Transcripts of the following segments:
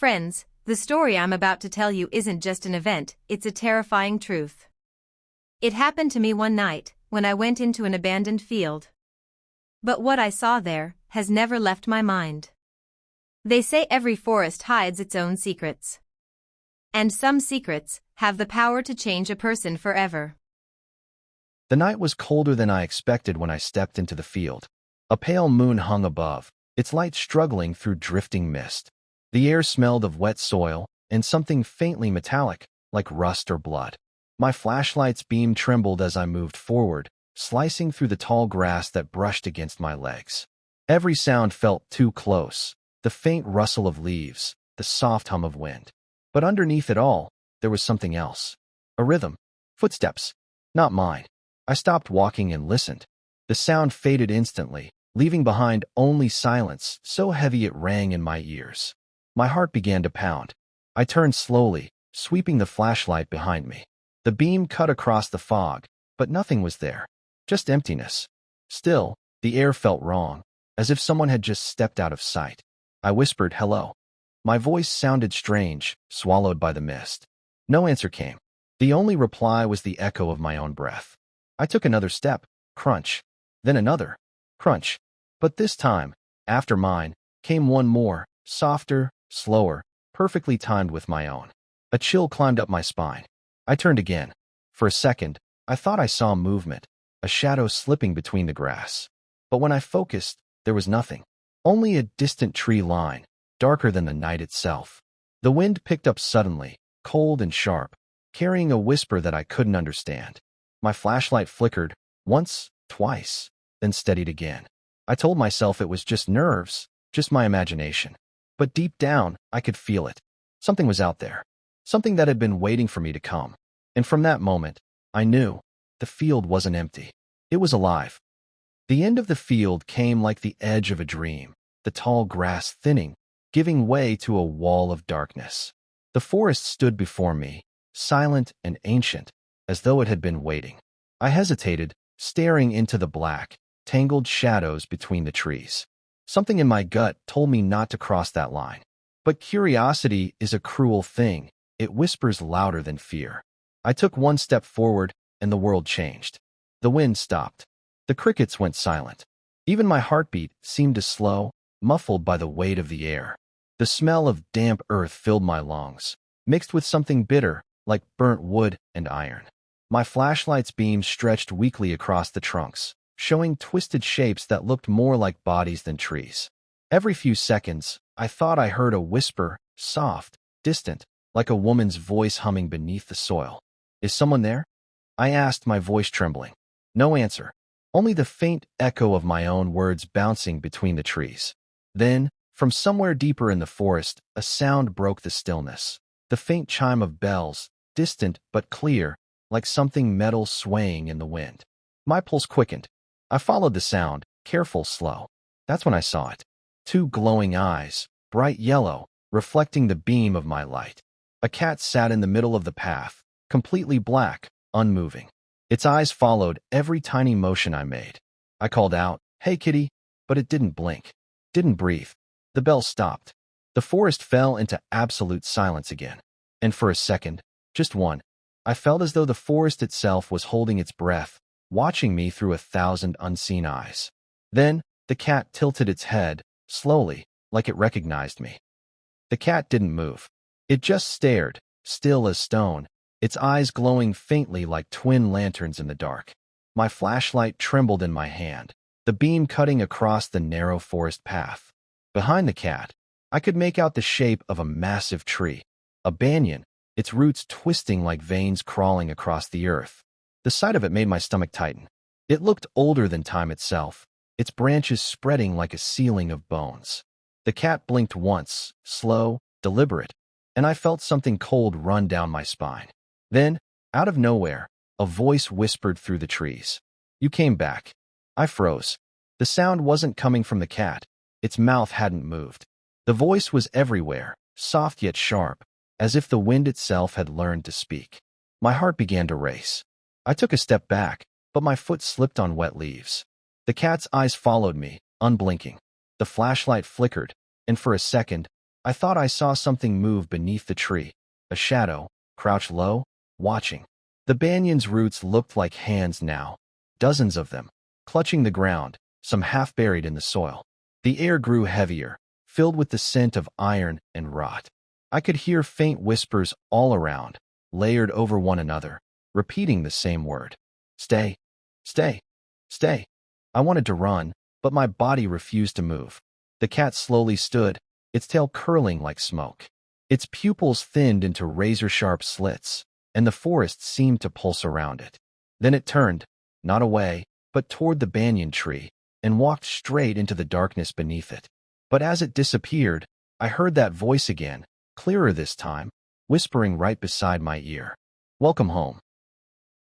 Friends, the story I'm about to tell you isn't just an event, it's a terrifying truth. It happened to me one night, when I went into an abandoned field. But what I saw there has never left my mind. They say every forest hides its own secrets. And some secrets have the power to change a person forever. The night was colder than I expected when I stepped into the field. A pale moon hung above, its light struggling through drifting mist. The air smelled of wet soil and something faintly metallic, like rust or blood. My flashlight's beam trembled as I moved forward, slicing through the tall grass that brushed against my legs. Every sound felt too close, the faint rustle of leaves, the soft hum of wind. But underneath it all, there was something else. A rhythm. Footsteps. Not mine. I stopped walking and listened. The sound faded instantly, leaving behind only silence so heavy it rang in my ears. My heart began to pound. I turned slowly, sweeping the flashlight behind me. The beam cut across the fog, but nothing was there. Just emptiness. Still, the air felt wrong, as if someone had just stepped out of sight. I whispered, "Hello." My voice sounded strange, swallowed by the mist. No answer came. The only reply was the echo of my own breath. I took another step, crunch, then another, crunch. But this time, after mine, came one more, softer, slower, perfectly timed with my own. A chill climbed up my spine. I turned again. For a second, I thought I saw movement, a shadow slipping between the grass. But when I focused, there was nothing. Only a distant tree line, darker than the night itself. The wind picked up suddenly, cold and sharp, carrying a whisper that I couldn't understand. My flashlight flickered, once, twice, then steadied again. I told myself it was just nerves, just my imagination. But deep down, I could feel it. Something was out there. Something that had been waiting for me to come. And from that moment, I knew the field wasn't empty. It was alive. The end of the field came like the edge of a dream, the tall grass thinning, giving way to a wall of darkness. The forest stood before me, silent and ancient, as though it had been waiting. I hesitated, staring into the black, tangled shadows between the trees. Something in my gut told me not to cross that line. But curiosity is a cruel thing. It whispers louder than fear. I took one step forward, and the world changed. The wind stopped. The crickets went silent. Even my heartbeat seemed to slow, muffled by the weight of the air. The smell of damp earth filled my lungs, mixed with something bitter, like burnt wood and iron. My flashlight's beams stretched weakly across the trunks, showing twisted shapes that looked more like bodies than trees. Every few seconds, I thought I heard a whisper, soft, distant, like a woman's voice humming beneath the soil. "Is someone there?" I asked, my voice trembling. No answer, only the faint echo of my own words bouncing between the trees. Then, from somewhere deeper in the forest, a sound broke the stillness. The faint chime of bells, distant but clear, like something metal swaying in the wind. My pulse quickened. I followed the sound, careful, slow. That's when I saw it. Two glowing eyes, bright yellow, reflecting the beam of my light. A cat sat in the middle of the path, completely black, unmoving. Its eyes followed every tiny motion I made. I called out, "Hey, kitty," but it didn't blink, didn't breathe. The bell stopped. The forest fell into absolute silence again. And for a second, just one, I felt as though the forest itself was holding its breath, watching me through 1,000 unseen eyes. Then, the cat tilted its head, slowly, like it recognized me. The cat didn't move. It just stared, still as stone, its eyes glowing faintly like twin lanterns in the dark. My flashlight trembled in my hand, the beam cutting across the narrow forest path. Behind the cat, I could make out the shape of a massive tree, a banyan, its roots twisting like veins crawling across the earth. The sight of it made my stomach tighten. It looked older than time itself, its branches spreading like a ceiling of bones. The cat blinked once, slow, deliberate, and I felt something cold run down my spine. Then, out of nowhere, a voice whispered through the trees. "You came back." I froze. The sound wasn't coming from the cat. Its mouth hadn't moved. The voice was everywhere, soft yet sharp, as if the wind itself had learned to speak. My heart began to race. I took a step back, but my foot slipped on wet leaves. The cat's eyes followed me, unblinking. The flashlight flickered, and for a second, I thought I saw something move beneath the tree, a shadow, crouched low, watching. The banyan's roots looked like hands now, dozens of them, clutching the ground, some half buried in the soil. The air grew heavier, filled with the scent of iron and rot. I could hear faint whispers all around, layered over one another, repeating the same word. Stay, stay, stay. I wanted to run, but my body refused to move. The cat slowly stood, its tail curling like smoke. Its pupils thinned into razor-sharp slits, and the forest seemed to pulse around it. Then it turned, not away, but toward the banyan tree, and walked straight into the darkness beneath it. But as it disappeared, I heard that voice again, clearer this time, whispering right beside my ear. Welcome home.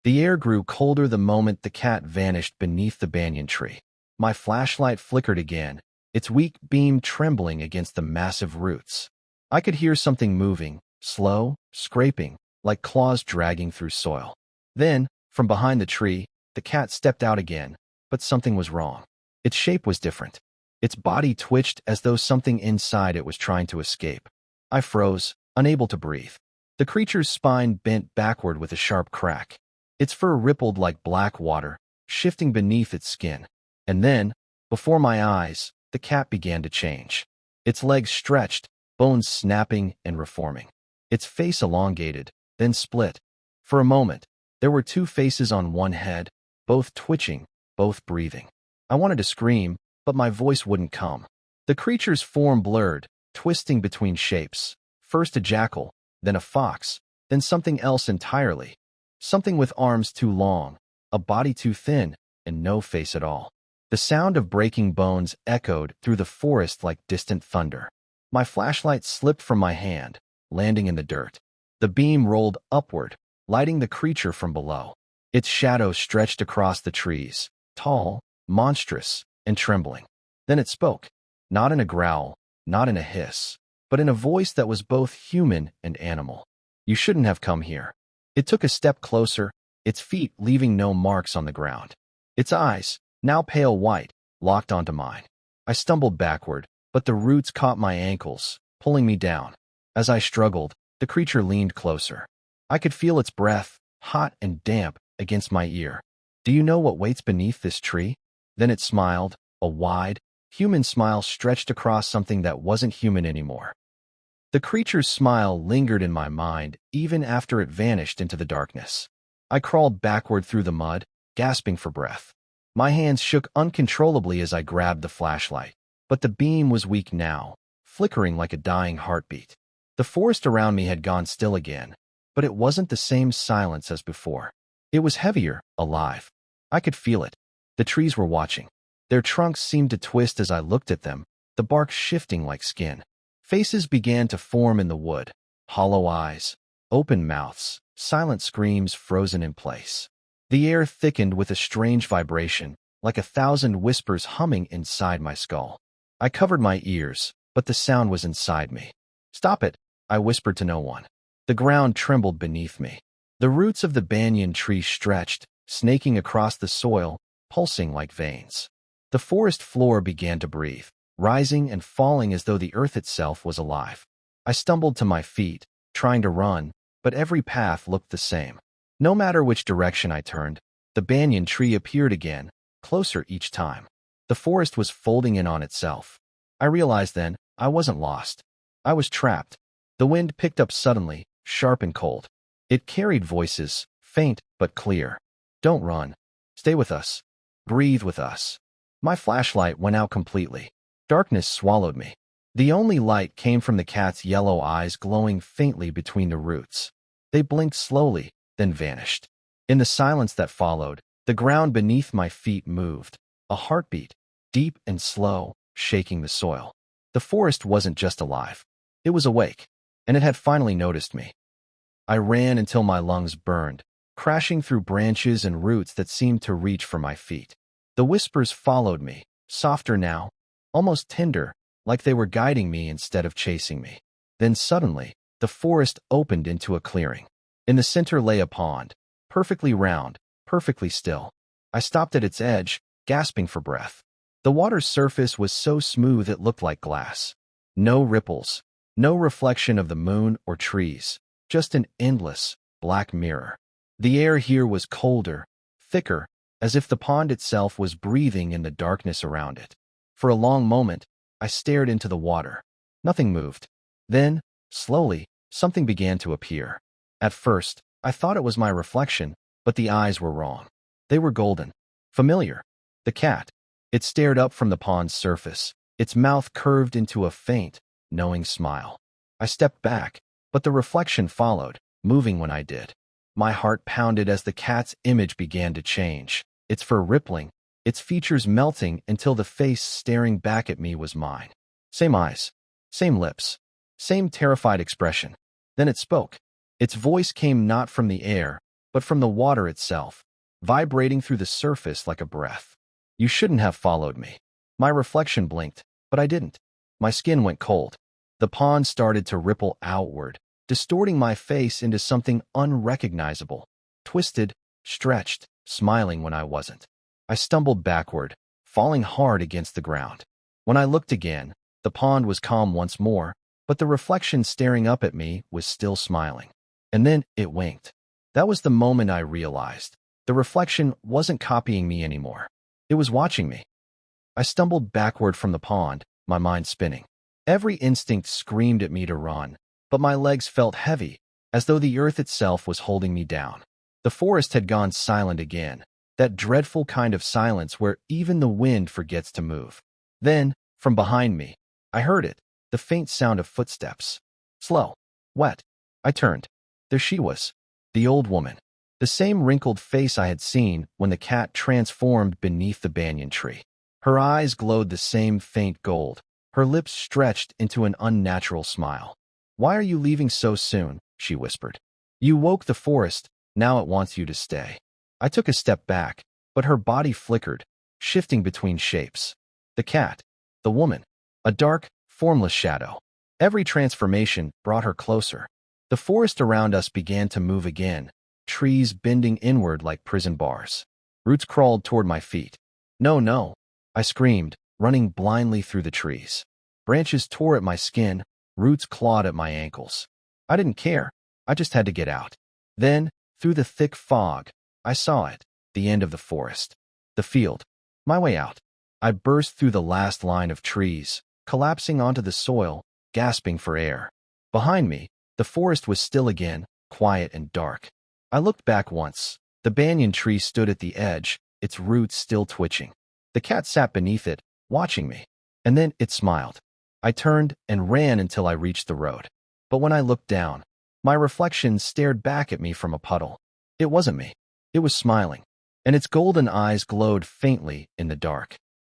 The air grew colder the moment the cat vanished beneath the banyan tree. My flashlight flickered again, its weak beam trembling against the massive roots. I could hear something moving, slow, scraping, like claws dragging through soil. Then, from behind the tree, the cat stepped out again, but something was wrong. Its shape was different. Its body twitched as though something inside it was trying to escape. I froze, unable to breathe. The creature's spine bent backward with a sharp crack. Its fur rippled like black water, shifting beneath its skin. And then, before my eyes, the cat began to change. Its legs stretched, bones snapping and reforming. Its face elongated, then split. For a moment, there were two faces on one head, both twitching, both breathing. I wanted to scream, but my voice wouldn't come. The creature's form blurred, twisting between shapes. First a jackal, then a fox, then something else entirely. Something with arms too long, a body too thin, and no face at all. The sound of breaking bones echoed through the forest like distant thunder. My flashlight slipped from my hand, landing in the dirt. The beam rolled upward, lighting the creature from below. Its shadow stretched across the trees, tall, monstrous, and trembling. Then it spoke, not in a growl, not in a hiss, but in a voice that was both human and animal. You shouldn't have come here. It took a step closer, its feet leaving no marks on the ground. Its eyes, now pale white, locked onto mine. I stumbled backward, but the roots caught my ankles, pulling me down. As I struggled, the creature leaned closer. I could feel its breath, hot and damp, against my ear. Do you know what waits beneath this tree? Then it smiled, a wide, human smile stretched across something that wasn't human anymore. The creature's smile lingered in my mind even after it vanished into the darkness. I crawled backward through the mud, gasping for breath. My hands shook uncontrollably as I grabbed the flashlight, but the beam was weak now, flickering like a dying heartbeat. The forest around me had gone still again, but it wasn't the same silence as before. It was heavier, alive. I could feel it. The trees were watching. Their trunks seemed to twist as I looked at them, the bark shifting like skin. Faces began to form in the wood, hollow eyes, open mouths, silent screams frozen in place. The air thickened with a strange vibration, like 1,000 whispers humming inside my skull. I covered my ears, but the sound was inside me. Stop it, I whispered to no one. The ground trembled beneath me. The roots of the banyan tree stretched, snaking across the soil, pulsing like veins. The forest floor began to breathe, rising and falling as though the earth itself was alive. I stumbled to my feet, trying to run, but every path looked the same. No matter which direction I turned, the banyan tree appeared again, closer each time. The forest was folding in on itself. I realized then I wasn't lost. I was trapped. The wind picked up suddenly, sharp and cold. It carried voices, faint but clear. Don't run. Stay with us. Breathe with us. My flashlight went out completely. Darkness swallowed me. The only light came from the cat's yellow eyes glowing faintly between the roots. They blinked slowly, then vanished. In the silence that followed, the ground beneath my feet moved, a heartbeat, deep and slow, shaking the soil. The forest wasn't just alive. It was awake, and it had finally noticed me. I ran until my lungs burned, crashing through branches and roots that seemed to reach for my feet. The whispers followed me, softer now, almost tender, like they were guiding me instead of chasing me. Then suddenly, the forest opened into a clearing. In the center lay a pond, perfectly round, perfectly still. I stopped at its edge, gasping for breath. The water's surface was so smooth it looked like glass. No ripples, No reflection of the moon or trees, just an endless, black mirror. The air here was colder, thicker, as if the pond itself was breathing in the darkness around it. For a long moment, I stared into the water. Nothing moved. Then, slowly, something began to appear. At first, I thought it was my reflection, but the eyes were wrong. They were golden. Familiar. The cat. It stared up from the pond's surface, its mouth curved into a faint, knowing smile. I stepped back, but the reflection followed, moving when I did. My heart pounded as the cat's image began to change, its fur rippling, its features melting until the face staring back at me was mine. Same eyes, same lips, same terrified expression. Then it spoke. Its voice came not from the air, but from the water itself, vibrating through the surface like a breath. You shouldn't have followed me. My reflection blinked, but I didn't. My skin went cold. The pond started to ripple outward, distorting my face into something unrecognizable, twisted, stretched, smiling when I wasn't. I stumbled backward, falling hard against the ground. When I looked again, the pond was calm once more, but the reflection staring up at me was still smiling. And then it winked. That was the moment I realized. The reflection wasn't copying me anymore. It was watching me. I stumbled backward from the pond, my mind spinning. Every instinct screamed at me to run, but my legs felt heavy, as though the earth itself was holding me down. The forest had gone silent again, that dreadful kind of silence where even the wind forgets to move. Then, from behind me, I heard it, the faint sound of footsteps. Slow, wet. I turned. There she was, the old woman, the same wrinkled face I had seen when the cat transformed beneath the banyan tree. Her eyes glowed the same faint gold, her lips stretched into an unnatural smile. "Why are you leaving so soon?" she whispered. "You woke the forest, now it wants you to stay." I took a step back, but her body flickered, shifting between shapes. The cat, the woman, a dark, formless shadow. Every transformation brought her closer. The forest around us began to move again, trees bending inward like prison bars. Roots crawled toward my feet. "No, no," I screamed, running blindly through the trees. Branches tore at my skin, roots clawed at my ankles. I didn't care. I just had to get out. Then, through the thick fog, I saw it, the end of the forest. The field. My way out. I burst through the last line of trees, collapsing onto the soil, gasping for air. Behind me, the forest was still again, quiet and dark. I looked back once. The banyan tree stood at the edge, its roots still twitching. The cat sat beneath it, watching me. And then it smiled. I turned and ran until I reached the road. But when I looked down, my reflection stared back at me from a puddle. It wasn't me. It was smiling, and its golden eyes glowed faintly in the dark.